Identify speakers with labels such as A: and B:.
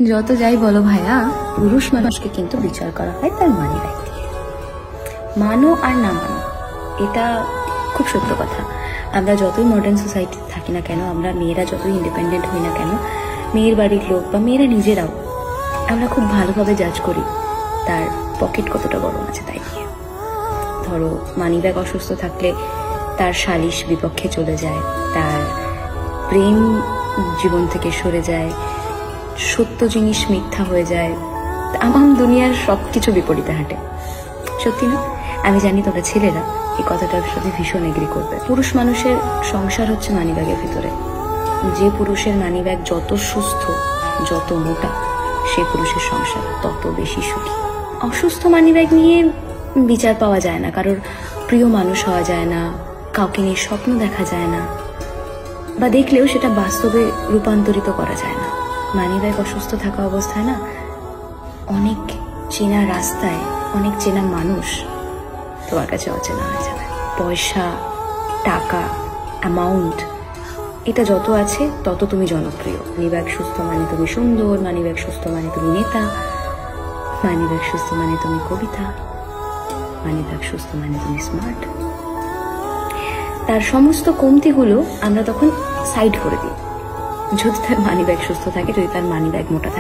A: যত যাই বলো ভাইয়া, পুরুষ মানুষকে কিন্তু বিচার করা হয় তার মানি ব্যাগ দিয়ে। মানো আর না মানো, এটা খুব সত্য কথা। আমরা যতই মডার্ন সোসাইটিতে থাকি না কেন, আমরা মেয়েরা যতই ইন্ডিপেন্ডেন্ট হই না কেন, মেয়ের বাড়ির লোক বা মেয়েরা নিজেরাও আমরা খুব ভালোভাবে জাজ করি তার পকেট কতটা বড় আছে তাই দিয়ে। ধরো মানি ব্যাগ অসুস্থ থাকলে তার সালিশ বিপক্ষে চলে যায়, তার প্রেম জীবন থেকে সরে যায়, সত্য জিনিস মিথ্যা হয়ে যায়, আমার দুনিয়ার সবকিছু বিপরীতে হাঁটে। সত্যি না? আমি জানি তোমরা ছেলেরা এই কথাটার সাথে ভীষণ এগ্রি করবে। পুরুষ মানুষের সংসার হচ্ছে মানিব্যাগের ভিতরে। যে পুরুষের মানিব্যাগ যত সুস্থ, যত মোটা, সে পুরুষের সংসার তত বেশি সুখী। অসুস্থ মানিব্যাগ নিয়ে বিচার পাওয়া যায় না, কারোর প্রিয় মানুষ হওয়া যায় না, কাউকে নিয়ে স্বপ্ন দেখা যায় না, বা দেখলেও সেটা বাস্তবে রূপান্তরিত করা যায় না। মানিব্যাগ অসুস্থ থাকা অবস্থায় না, অনেক চেনা রাস্তায় অনেক চেনা মানুষ তোমার কাছে অচেনা হয়ে যাবে। পয়সা, টাকা, অ্যামাউন্ট, এটা যত আছে তত তুমি জনপ্রিয়। মানিব্যাগ সুস্থ মানে তুমি সুন্দর, মানিব্যাগ সুস্থ মানে তুমি নেতা, মানিব্যাগ সুস্থ মানে তুমি কবিতা, মানিব্যাগ সুস্থ মানে তুমি স্মার্ট। তার সমস্ত কমতিগুলো আমরা তখন সাইড করে দিই যদি তার মানিব্যাগ সুস্থ থাকে, যদি তার মানিব্যাগ মোটা থাকে।